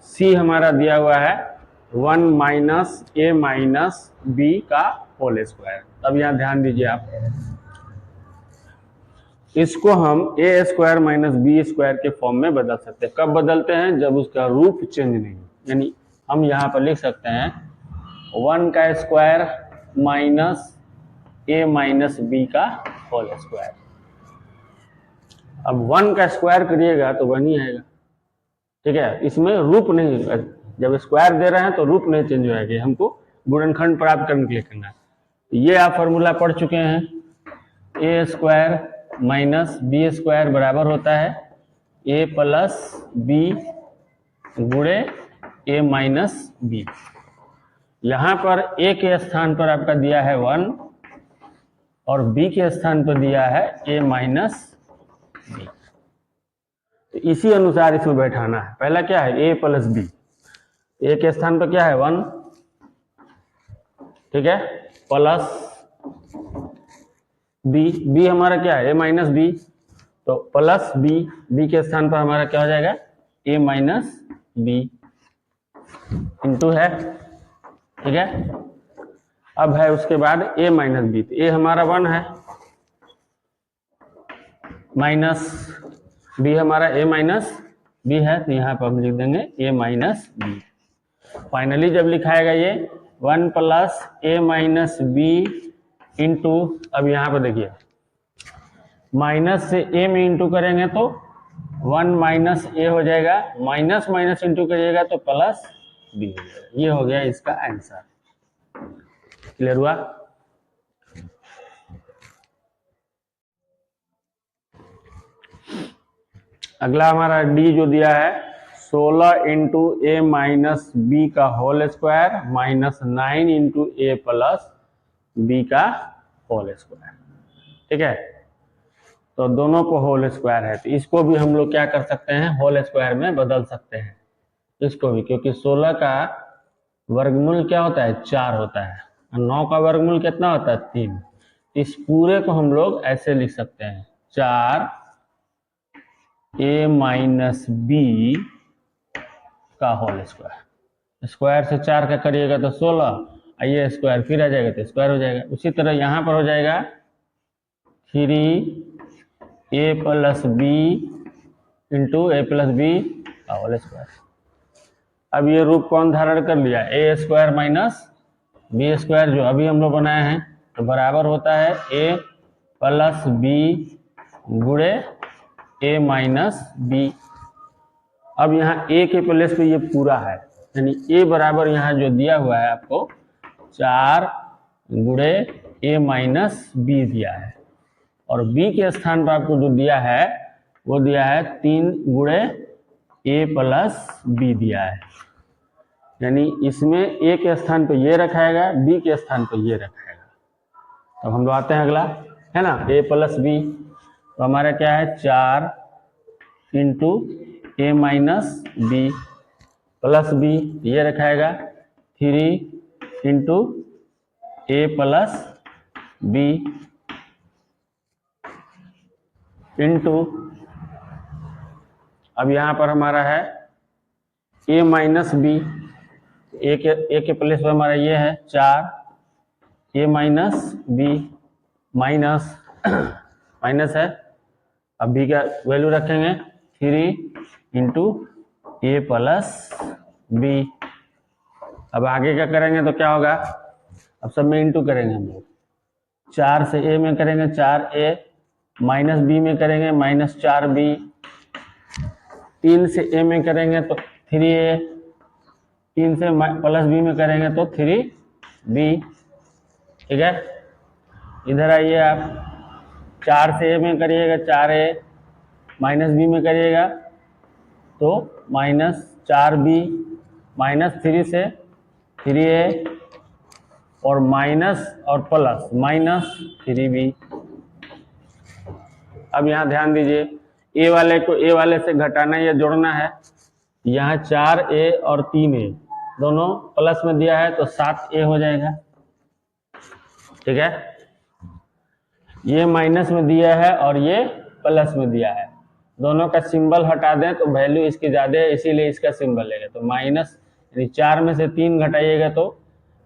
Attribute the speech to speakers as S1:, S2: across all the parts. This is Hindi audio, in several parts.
S1: सी हमारा दिया हुआ है 1 माइनस ए माइनस बी का होल स्क्वायर। अब यहाँ ध्यान दीजिए आप, इसको हम ए स्क्वायर माइनस बी स्क्वायर के फॉर्म में बदल सकते हैं। कब बदलते हैं? जब उसका रूप चेंज नहीं हो। यानी हम यहाँ पर लिख सकते हैं 1 का स्क्वायर माइनस ए माइनस बी का होल स्क्वायर। अब 1 का स्क्वायर करिएगा तो 1 ही आएगा, ठीक है। इसमें रूप नहीं, जब स्क्वायर दे रहे हैं तो रूप नहीं चेंज होगा, हमको गुणनखंड प्राप्त करने के लिए करना है। ये आप फॉर्मूला पढ़ चुके हैं, ए स्क्वायर माइनस बी स्क्वायर बराबर होता है ए प्लस बी गुणे ए माइनस बी। यहाँ पर ए के स्थान पर आपका दिया है 1 और बी के स्थान पर दिया है ए माइनस बी। तो इसी अनुसार इसमें बैठाना है। पहला क्या है? ए प्लस बी। ए के स्थान पर क्या है? 1, ठीक है, प्लस बी। बी हमारा क्या है? ए माइनस बी, तो प्लस बी। बी के स्थान पर हमारा क्या हो जाएगा? ए माइनस बी इंटू है, ठीक है। अब है उसके बाद ए माइनस बी, तो ए हमारा 1 है, माइनस बी हमारा ए माइनस बी है, तो यहाँ पर हम लिख देंगे ए माइनस बी। फाइनली जब लिखाएगा ये 1 प्लस ए माइनस बी इंटू, अब यहाँ पर देखिए माइनस से ए में इंटू करेंगे तो 1 माइनस ए हो जाएगा, माइनस माइनस इंटू करिएगा तो प्लस बी हो जाएगा। ये हो गया इसका आंसर। क्लियर हुआ? अगला हमारा डी जो दिया है 16 इंटू ए माइनस बी का होल स्क्वायर माइनस 9 इंटू ए प्लस बी का होल स्क्वायर, ठीक है। तो दोनों को होल स्क्वायर है, तो इसको भी हम लोग क्या कर सकते हैं? होल स्क्वायर में बदल सकते हैं इसको भी, क्योंकि 16 का वर्गमूल क्या होता है? 4 होता है, और 9 का वर्गमूल कितना होता है? 3। इस पूरे को हम लोग ऐसे लिख सकते हैं 4 ए माइनस बी का होल स्क्वायर। स्क्वायर से 4 का करिएगा तो 16, ये स्क्वायर फिर आ जाएगा तो स्क्वायर हो जाएगा। उसी तरह यहाँ पर हो जाएगा 3 ए प्लस बी इंटू ए प्लस बी का होल स्क्वायर। अब ये रूप कौन धारण कर लिया? ए स्क्वायर माइनस बी स्क्वायर, जो अभी हम लोग बनाए हैं, तो बराबर होता है ए प्लस बी गुणे ए माइनस बी। अब यहाँ ए के प्लेस पे ये पूरा है, यानी ए बराबर यहाँ जो दिया हुआ है आपको 4 गुणे ए माइनस बी दिया है, और बी के स्थान पर आपको जो दिया है वो दिया है 3 गुणे ए प्लस बी दिया है। यानी इसमें ए के स्थान पर ये रखाएगा, बी के स्थान पर ये रखाएगा। तो हम लोग आते हैं अगला, है ना, ए प्लस बी। तो हमारा क्या है? 4 इंटू ए माइनस बी प्लस बी, ये रखाएगा 3 इंटू ए प्लस बी इंटू, अब यहाँ पर हमारा है ए माइनस बी। ए के प्लेस पर हमारा ये है 4 ए माइनस बी माइनस माइनस है, अब बी का वैल्यू रखेंगे 3 इंटू ए प्लस बी। अब आगे क्या करेंगे तो क्या होगा? अब सब में इंटू करेंगे हम लोग। 4 से ए में करेंगे 4a, माइनस बी में करेंगे माइनस 4b, 3 से ए में करेंगे तो 3a, 3 से प्लस बी में करेंगे तो 3b, ठीक है। इधर आइए आप, 4 से ए में करिएगा 4a, माइनस बी में करिएगा तो माइनस 4b, माइनस 3 से 3a, और माइनस और प्लस माइनस 3b। अब यहाँ ध्यान दीजिए, ए वाले को ए वाले से घटाना या जोड़ना है। यहाँ 4a और 3a दोनों प्लस में दिया है तो 7a हो जाएगा, ठीक है। ये माइनस में दिया है और ये प्लस में दिया है, दोनों का सिंबल हटा दें तो वैल्यू इसकी ज़्यादा है, इसीलिए इसका सिंबल लेगा। तो माइनस यानी 4 में से 3 घटाइएगा तो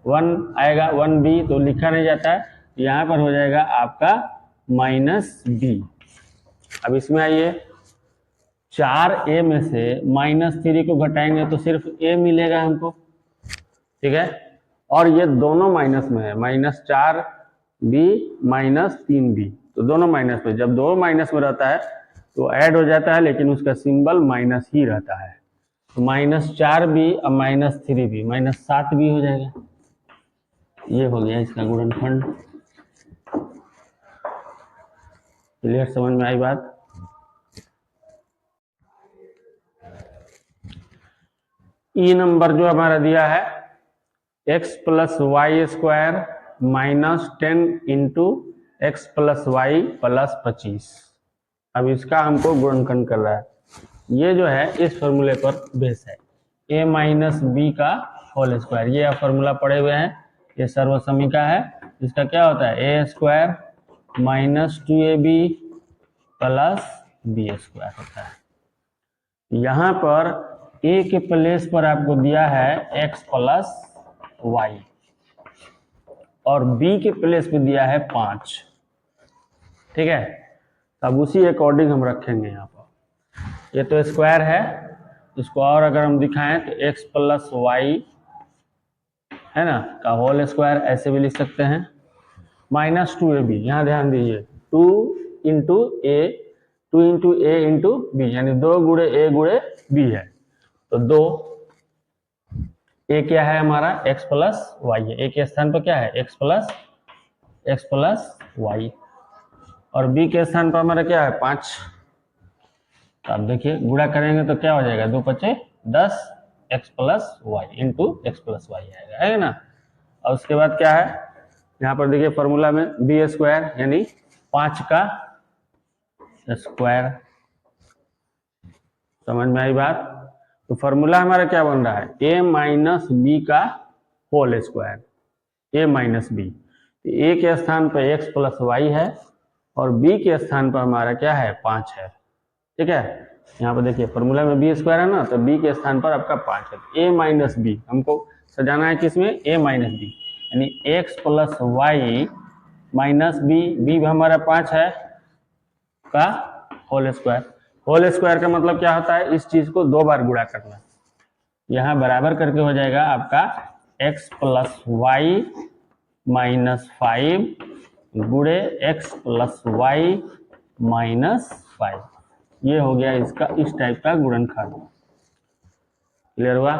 S1: 1 आएगा, 1b तो लिखा नहीं जाता है, यहाँ पर हो जाएगा आपका -b। अब इसमें आइए, 4a में से -3 को घटाएंगे तो सिर्फ a मिलेगा हमको, ठीक है। और ये दोनों माइनस में है, -4b -3b, तो दोनों माइनस में। जब दो माइनस में रहता है तो ऐड हो जाता है, लेकिन उसका सिंबल माइनस ही रहता है। तो -4b और -3b -7b हो जाएगा। ये हो गया इसका गुणनखंड। क्लियर, समझ में आई बात? ई नंबर जो हमारा दिया है x + y² -10 into x + y + 25। अब इसका हमको गुणनखंड कर रहा है। ये जो है इस फॉर्मूले पर बेस है, a - b का होल स्क्वायर। ये आप फॉर्मूला पढ़े हुए हैं, ये सर्वसमीका है। इसका क्या होता है, a² - 2ab + b² होता है। यहाँ पर a के प्लेस पर आपको दिया है x + y और b के प्लेस पे दिया है 5, ठीक है। अब उसी अकॉर्डिंग हम रखेंगे यहाँ पर। ये तो स्क्वायर है, इसको और अगर हम दिखाएं तो x + y है ना का होल स्क्वायर ऐसे भी लिख सकते हैं। -2ab, यहाँ ध्यान दीजिए, 2 into a, 2 into a into b, यानी 2 गुणे a गुणे b है। तो 2 a क्या है हमारा, x + y है। a के स्थान पर क्या है, x + y, और b के स्थान पर हमारा क्या है, 5। तो आप देखिए गुणा करेंगे तो क्या हो जाएगा, 2 × 5 = 10 x + y into x + y आएगा, है ना। और उसके बाद क्या है, यहाँ पर देखिए फॉर्मूला में b² यानी 5 का स्क्वायर। समझ में आई बात? तो फॉर्मूला हमारा क्या बन रहा है, a - b का होल स्क्वायर, a - b। तो a के स्थान पर x + y है और b के स्थान पर हमारा क्या है, 5 है, ठीक है। यहाँ पर देखिए फॉर्मूला में b² है ना, तो b के स्थान पर आपका 5 है। a - b हमको सजाना है किसमें, a - b, यानी x + y - b हमारा 5 है का होल स्क्वायर। होल स्क्वायर का मतलब क्या होता है, इस चीज को 2 बार गुणा करना। यहाँ बराबर करके हो जाएगा आपका x + y -5 गुणे x + y -5। ये हो गया इसका इस टाइप का गुणनखंड। क्लियर हुआ?